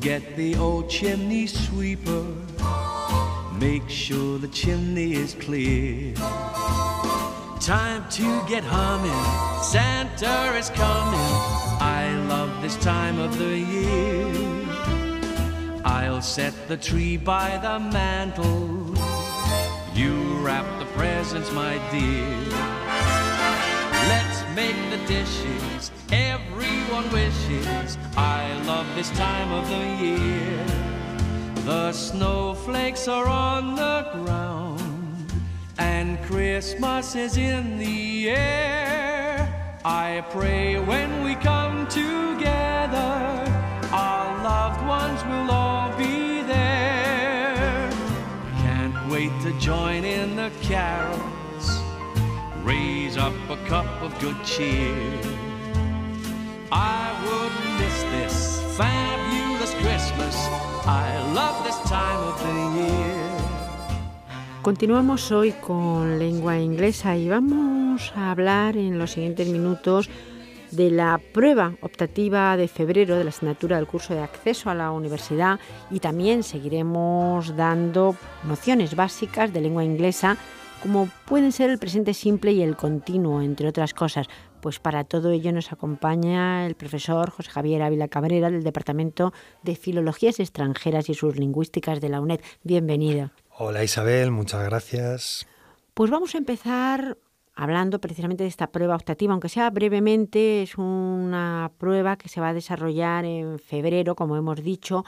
Get the old chimney sweeper, make sure the chimney is clear. Time to get humming, Santa is coming. I love this time of the year. I'll set the tree by the mantle. You wrap the presents, my dear. Let's make the dishes, everyone wishes. I love this time of the year. The snowflakes are on the ground, and Christmas is in the air. I pray when we come together, our loved ones will all be there. Can't wait to join in the carols, raise up a cup of good cheer. I wouldn't miss this fabulous Christmas. I love this time of the year. Continuamos hoy con lengua inglesa y vamos a hablar en los siguientes minutos de la prueba optativa de febrero de la asignatura del curso de acceso a la universidad, y también seguiremos dando nociones básicas de lengua inglesa como pueden ser el presente simple y el continuo, entre otras cosas. Pues para todo ello nos acompaña el profesor José Javier Ávila Cabrera del Departamento de Filologías Extranjeras y Sublingüísticas de la UNED. Bienvenido. Hola Isabel, muchas gracias. Pues vamos a empezar hablando precisamente de esta prueba optativa, aunque sea brevemente. Es una prueba que se va a desarrollar en febrero, como hemos dicho,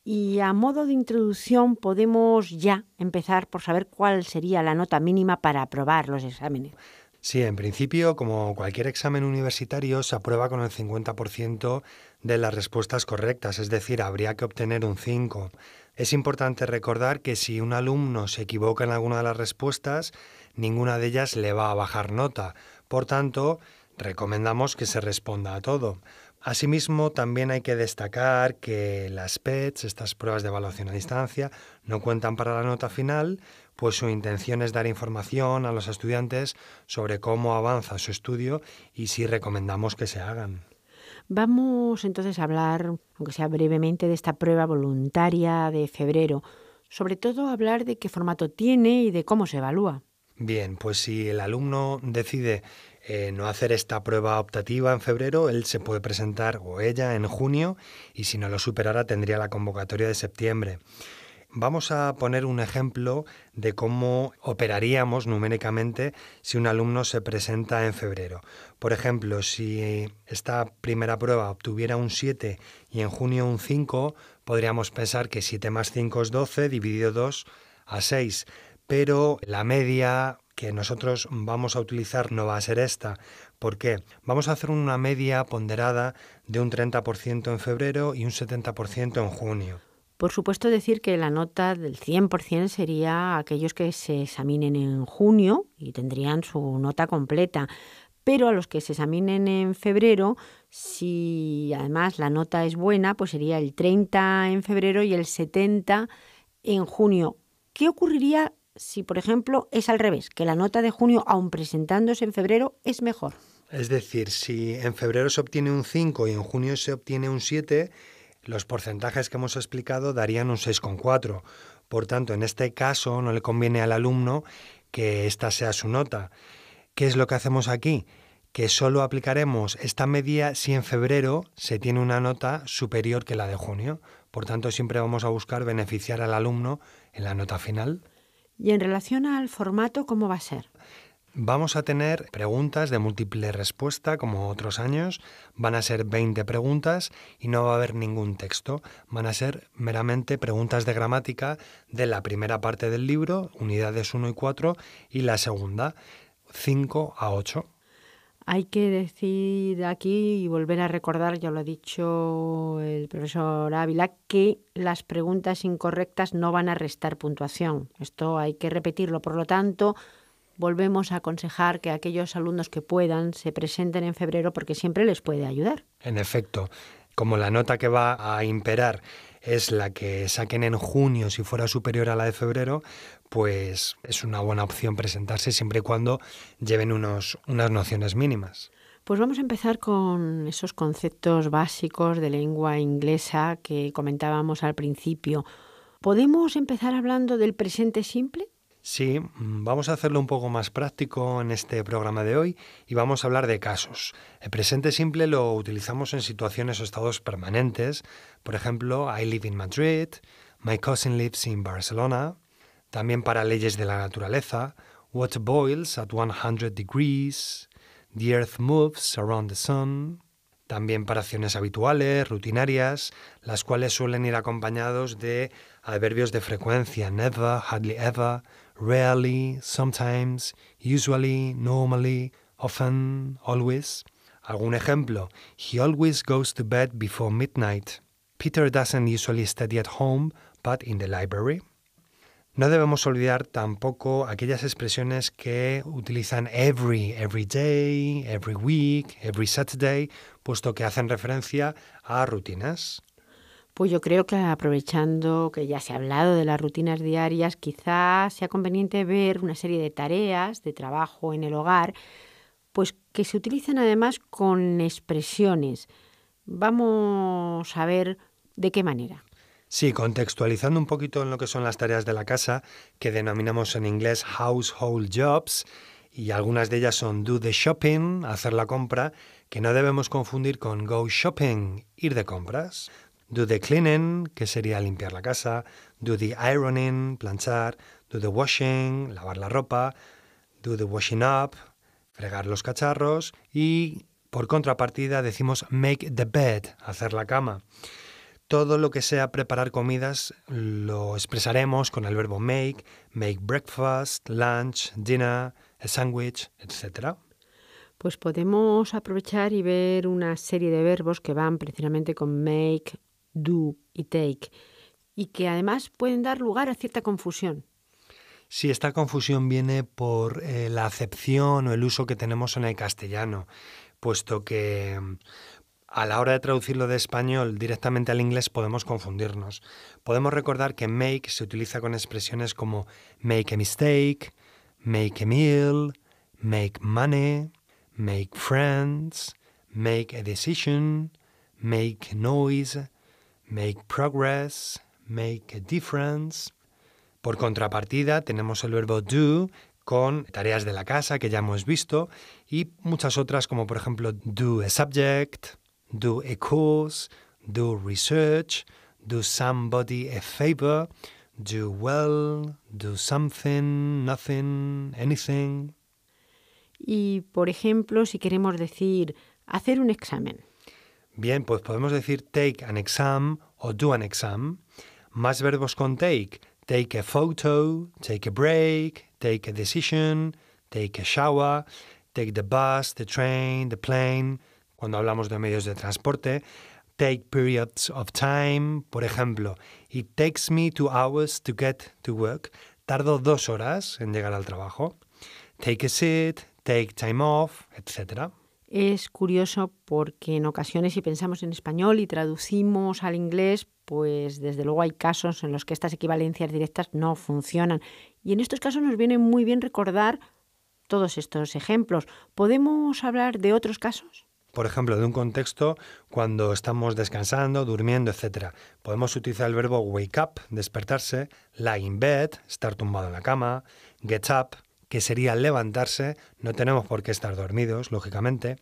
y a modo de introducción podemos ya empezar por saber cuál sería la nota mínima para aprobar los exámenes. Sí, en principio, como cualquier examen universitario, se aprueba con el 50% de las respuestas correctas, es decir, habría que obtener un 5. Es importante recordar que si un alumno se equivoca en alguna de las respuestas, ninguna de ellas le va a bajar nota. Por tanto, recomendamos que se responda a todo. Asimismo, también hay que destacar que las PETs, estas pruebas de evaluación a distancia, no cuentan para la nota final, pues su intención es dar información a los estudiantes sobre cómo avanza su estudio y sí recomendamos que se hagan. Vamos entonces a hablar, aunque sea brevemente, de esta prueba voluntaria de febrero. Sobre todo hablar de qué formato tiene y de cómo se evalúa. Bien, pues si el alumno decide no hacer esta prueba optativa en febrero, él se puede presentar, o ella, en junio, y si no lo superara tendría la convocatoria de septiembre. Vamos a poner un ejemplo de cómo operaríamos numéricamente si un alumno se presenta en febrero. Por ejemplo, si esta primera prueba obtuviera un 7 y en junio un 5, podríamos pensar que 7 más 5 es 12, dividido 2 a 6. Pero la media que nosotros vamos a utilizar no va a ser esta. ¿Por qué? Vamos a hacer una media ponderada de un 30% en febrero y un 70% en junio. Por supuesto, decir que la nota del 100% sería aquellos que se examinen en junio y tendrían su nota completa. Pero a los que se examinen en febrero, si además la nota es buena, pues sería el 30 en febrero y el 70 en junio. ¿Qué ocurriría si, por ejemplo, es al revés, que la nota de junio, aun presentándose en febrero, es mejor? Es decir, si en febrero se obtiene un 5 y en junio se obtiene un 7, los porcentajes que hemos explicado darían un 6,4. Por tanto, en este caso no le conviene al alumno que esta sea su nota. ¿Qué es lo que hacemos aquí? Que solo aplicaremos esta media si en febrero se tiene una nota superior que la de junio. Por tanto, siempre vamos a buscar beneficiar al alumno en la nota final. Y en relación al formato, ¿cómo va a ser? Vamos a tener preguntas de múltiple respuesta, como otros años. Van a ser 20 preguntas y no va a haber ningún texto. Van a ser meramente preguntas de gramática de la primera parte del libro, unidades 1 y 4, y la segunda, 5 a 8. Hay que decir aquí y volver a recordar, ya lo ha dicho el profesor Ávila, que las preguntas incorrectas no van a restar puntuación. Esto hay que repetirlo. Por lo tanto, volvemos a aconsejar que aquellos alumnos que puedan se presenten en febrero porque siempre les puede ayudar. En efecto, como la nota que va a imperar es la que saquen en junio si fuera superior a la de febrero, pues es una buena opción presentarse siempre y cuando lleven unas nociones mínimas. Pues vamos a empezar con esos conceptos básicos de lengua inglesa que comentábamos al principio. ¿Podemos empezar hablando del presente simple? Sí, vamos a hacerlo un poco más práctico en este programa de hoy y vamos a hablar de casos. El presente simple lo utilizamos en situaciones o estados permanentes. Por ejemplo, I live in Madrid, my cousin lives in Barcelona. También para leyes de la naturaleza, water boils at 100 degrees, the earth moves around the sun. También para acciones habituales, rutinarias, las cuales suelen ir acompañados de adverbios de frecuencia, never, hardly ever, rarely, sometimes, usually, normally, often, always. ¿Algún ejemplo? He always goes to bed before midnight. Peter doesn't usually study at home, but in the library. No debemos olvidar tampoco aquellas expresiones que utilizan every day, every week, every Saturday, puesto que hacen referencia a rutinas. Pues yo creo que aprovechando que ya se ha hablado de las rutinas diarias, quizás sea conveniente ver una serie de tareas de trabajo en el hogar, pues que se utilizan además con expresiones. Vamos a ver de qué manera. Sí, contextualizando un poquito en lo que son las tareas de la casa, que denominamos en inglés household jobs, y algunas de ellas son do the shopping, hacer la compra, que no debemos confundir con go shopping, ir de compras. Do the cleaning, que sería limpiar la casa. Do the ironing, planchar. Do the washing, lavar la ropa. Do the washing up, fregar los cacharros. Y por contrapartida decimos make the bed, hacer la cama. Todo lo que sea preparar comidas lo expresaremos con el verbo make breakfast, lunch, dinner, a sandwich, etc. Pues podemos aprovechar y ver una serie de verbos que van precisamente con make, do y take, y que además pueden dar lugar a cierta confusión. Sí, esta confusión viene por la acepción o el uso que tenemos en el castellano, puesto que a la hora de traducirlo de español directamente al inglés podemos confundirnos. Podemos recordar que make se utiliza con expresiones como make a mistake, make a meal, make money, make friends, make a decision, make noise, make progress, make a difference. Por contrapartida tenemos el verbo do con tareas de la casa que ya hemos visto y muchas otras como por ejemplo do a subject, do a course, do research, do somebody a favor, do well, do something, nothing, anything. Y, por ejemplo, si queremos decir hacer un examen. Bien, pues podemos decir take an exam o do an exam. Más verbos con take. Take a photo, take a break, take a decision, take a shower, take the bus, the train, the plane. Cuando hablamos de medios de transporte, take periods of time. Por ejemplo, it takes me 2 hours to get to work. Tardo 2 horas en llegar al trabajo. Take a seat, take time off, etc. Es curioso porque en ocasiones si pensamos en español y traducimos al inglés, pues desde luego hay casos en los que estas equivalencias directas no funcionan. Y en estos casos nos viene muy bien recordar todos estos ejemplos. ¿Podemos hablar de otros casos? Por ejemplo, de un contexto cuando estamos descansando, durmiendo, etc. Podemos utilizar el verbo wake up, despertarse, lie in bed, estar tumbado en la cama, get up, que sería levantarse, no tenemos por qué estar dormidos, lógicamente.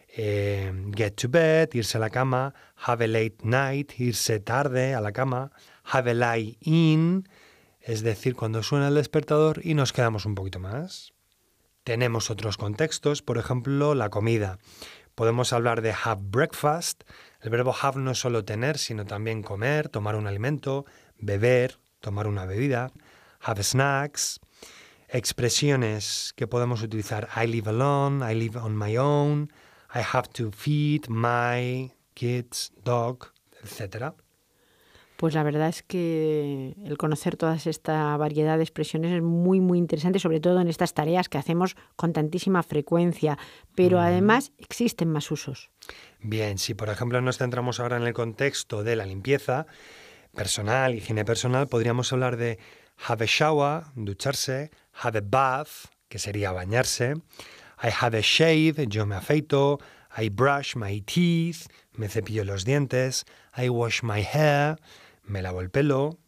Get to bed, irse a la cama, have a late night, irse tarde a la cama, have a lie in, es decir, cuando suena el despertador y nos quedamos un poquito más. Tenemos otros contextos, por ejemplo, la comida. Podemos hablar de have breakfast. El verbo have no es solo tener, sino también comer, tomar un alimento, beber, tomar una bebida. Have snacks. Expresiones que podemos utilizar. I live alone, I live on my own, I have to feed my kids, dog, etc. Pues la verdad es que el conocer toda esta variedad de expresiones es muy, muy interesante, sobre todo en estas tareas que hacemos con tantísima frecuencia, pero además existen más usos. Bien, si por ejemplo nos centramos ahora en el contexto de la limpieza personal, higiene personal, podríamos hablar de have a shower, ducharse, have a bath, que sería bañarse. I have a shave, yo me afeito. I brush my teeth, me cepillo los dientes. I wash my hair, me lavo el pelo.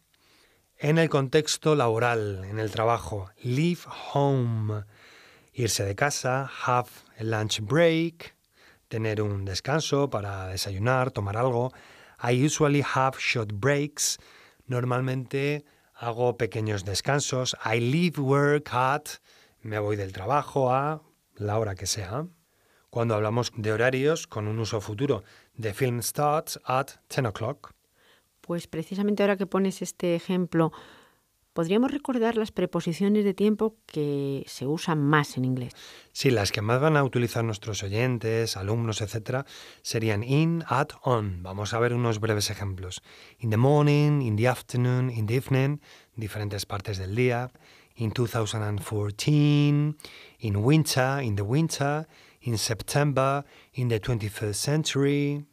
En el contexto laboral, en el trabajo, leave home, irse de casa. Have a lunch break, tener un descanso para desayunar, tomar algo. I usually have short breaks, normalmente hago pequeños descansos. I leave work at, me voy del trabajo a la hora que sea. Cuando hablamos de horarios con un uso futuro, the film starts at 10 o'clock. Pues precisamente ahora que pones este ejemplo, podríamos recordar las preposiciones de tiempo que se usan más en inglés. Sí, las que más van a utilizar nuestros oyentes, alumnos, etc., serían in, at, on. Vamos a ver unos breves ejemplos. In the morning, in the afternoon, in the evening, diferentes partes del día. In 2014, in winter, in the winter, in September, in the 21st century.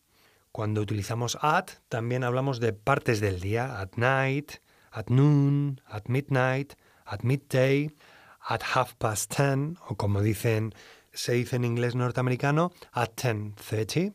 Cuando utilizamos at, también hablamos de partes del día. At night, at noon, at midnight, at midday, at 10:30, o como se dice en inglés norteamericano, at 10:30,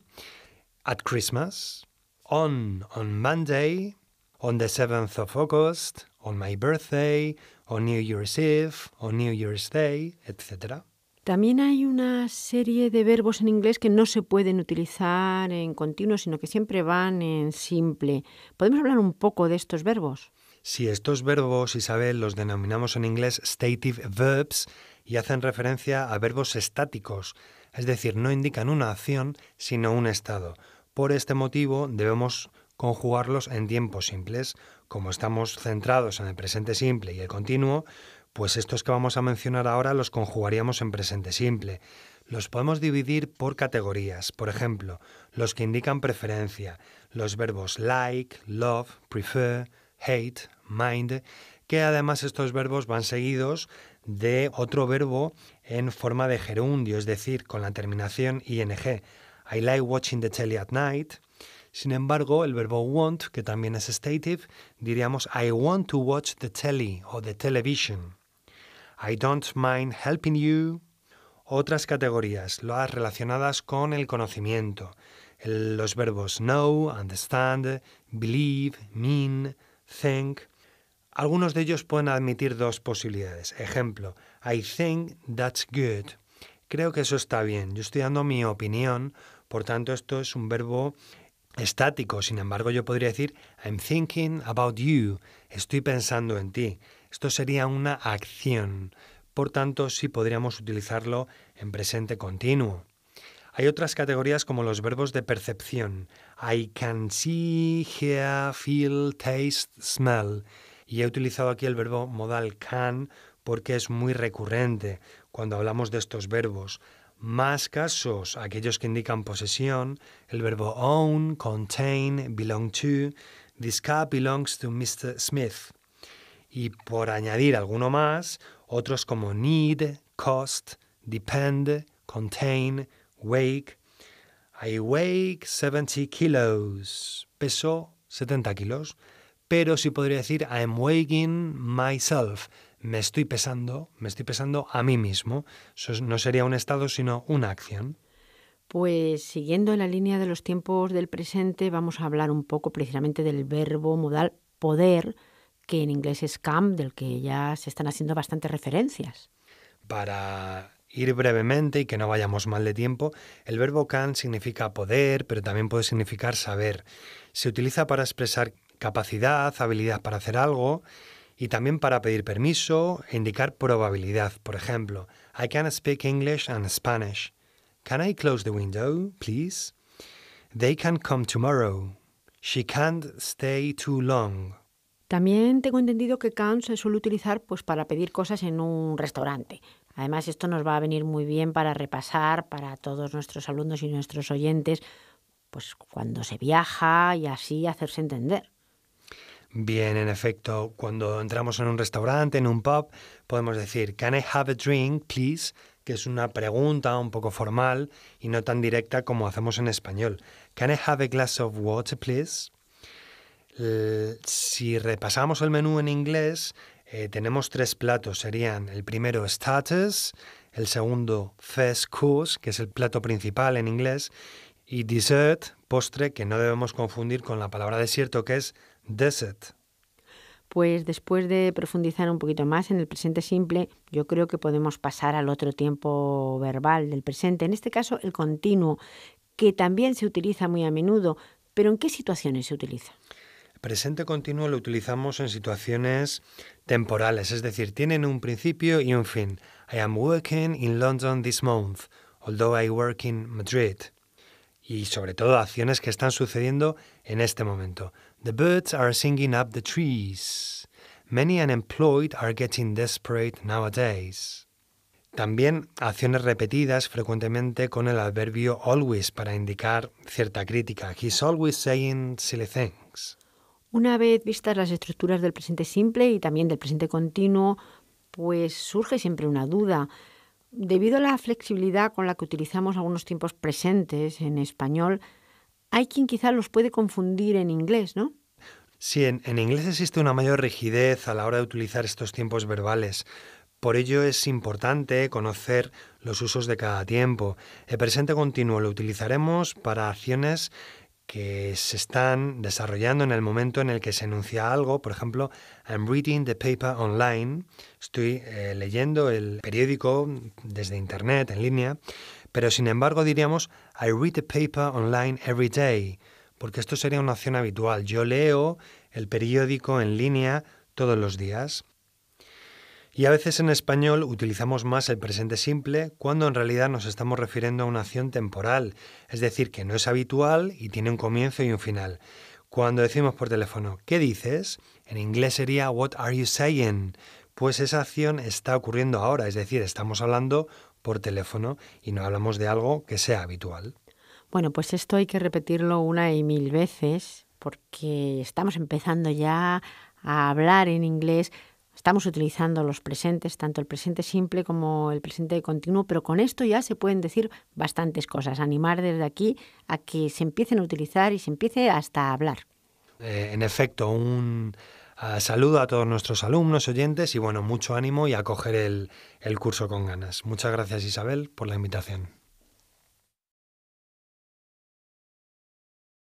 at Christmas, on Monday, on the 7th of August, on my birthday, on New Year's Eve, on New Year's Day, etc. También hay una serie de verbos en inglés que no se pueden utilizar en continuo, sino que siempre van en simple. ¿Podemos hablar un poco de estos verbos? Sí, estos verbos, Isabel, los denominamos en inglés stative verbs y hacen referencia a verbos estáticos, es decir, no indican una acción, sino un estado. Por este motivo debemos conjugarlos en tiempos simples. Como estamos centrados en el presente simple y el continuo, pues estos que vamos a mencionar ahora los conjugaríamos en presente simple. Los podemos dividir por categorías. Por ejemplo, los que indican preferencia, los verbos like, love, prefer, hate, mind, que además estos verbos van seguidos de otro verbo en forma de gerundio, es decir, con la terminación ing. I like watching the telly at night. Sin embargo, el verbo want, que también es stative, diríamos I want to watch the telly o the television. I don't mind helping you. Otras categorías, las relacionadas con el conocimiento. Los verbos know, understand, believe, mean, think. Algunos de ellos pueden admitir dos posibilidades. Ejemplo, I think that's good. Creo que eso está bien. Yo estoy dando mi opinión, por tanto esto es un verbo estático. Sin embargo, yo podría decir I'm thinking about you. Estoy pensando en ti. Esto sería una acción. Por tanto, sí podríamos utilizarlo en presente continuo. Hay otras categorías como los verbos de percepción. I can see, hear, feel, taste, smell. Y he utilizado aquí el verbo modal can porque es muy recurrente cuando hablamos de estos verbos. Más casos, aquellos que indican posesión, el verbo own, contain, belong to. This car belongs to Mr. Smith. Y por añadir alguno más, otros como need, cost, depend, contain, wake. I weigh 70 kilos. Peso 70 kilos. Pero sí podría decir I'm weighing myself. Me estoy pesando a mí mismo. Eso no sería un estado, sino una acción. Pues siguiendo en la línea de los tiempos del presente, vamos a hablar un poco precisamente del verbo modal poder, que en inglés es come, del que ya se están haciendo bastantes referencias. Para ir brevemente y que no vayamos mal de tiempo, el verbo can significa poder, pero también puede significar saber. Se utiliza para expresar capacidad, habilidad para hacer algo y también para pedir permiso e indicar probabilidad. Por ejemplo, I can speak English and Spanish. Can I close the window, please? They can come tomorrow. She can't stay too long. También tengo entendido que can se suele utilizar pues para pedir cosas en un restaurante. Además, esto nos va a venir muy bien para repasar para todos nuestros alumnos y nuestros oyentes, pues cuando se viaja y así hacerse entender. Bien, en efecto, cuando entramos en un restaurante, en un pub, podemos decir Can I have a drink, please? Que es una pregunta un poco formal y no tan directa como hacemos en español. Can I have a glass of water, please? Si repasamos el menú en inglés, Tenemos 3 platos, serían el primero starters, el segundo first course, que es el plato principal en inglés, y dessert, postre, que no debemos confundir con la palabra desierto, que es dessert. Pues después de profundizar un poquito más en el presente simple, yo creo que podemos pasar al otro tiempo verbal del presente, en este caso el continuo, que también se utiliza muy a menudo, pero ¿en qué situaciones se utiliza? El presente continuo lo utilizamos en situaciones temporales, es decir, tienen un principio y un fin. I am working in London this month, although I work in Madrid. Y sobre todo acciones que están sucediendo en este momento. The birds are singing up the trees. Many unemployed are getting desperate nowadays. También acciones repetidas frecuentemente con el adverbio always para indicar cierta crítica. He's always saying silly things. Una vez vistas las estructuras del presente simple y también del presente continuo, pues surge siempre una duda. Debido a la flexibilidad con la que utilizamos algunos tiempos presentes en español, hay quien quizá los puede confundir en inglés, ¿no? Sí, en inglés existe una mayor rigidez a la hora de utilizar estos tiempos verbales. Por ello es importante conocer los usos de cada tiempo. El presente continuo lo utilizaremos para acciones que se están desarrollando en el momento en el que se enuncia algo. Por ejemplo, I'm reading the paper online. Estoy leyendo el periódico desde internet, en línea. Pero sin embargo diríamos I read the paper online every day, porque esto sería una acción habitual. Yo leo el periódico en línea todos los días. Y a veces en español utilizamos más el presente simple cuando en realidad nos estamos refiriendo a una acción temporal, es decir, que no es habitual y tiene un comienzo y un final. Cuando decimos por teléfono, ¿qué dices?, en inglés sería What are you saying? Pues esa acción está ocurriendo ahora, es decir, estamos hablando por teléfono y no hablamos de algo que sea habitual. Bueno, pues esto hay que repetirlo una y mil veces porque estamos empezando ya a hablar en inglés. Estamos utilizando los presentes, tanto el presente simple como el presente continuo, pero con esto ya se pueden decir bastantes cosas. Animar desde aquí a que se empiecen a utilizar y se empiece hasta a hablar. En efecto, un saludo a todos nuestros alumnos, oyentes y bueno, mucho ánimo y a coger el curso con ganas. Muchas gracias, Isabel, por la invitación.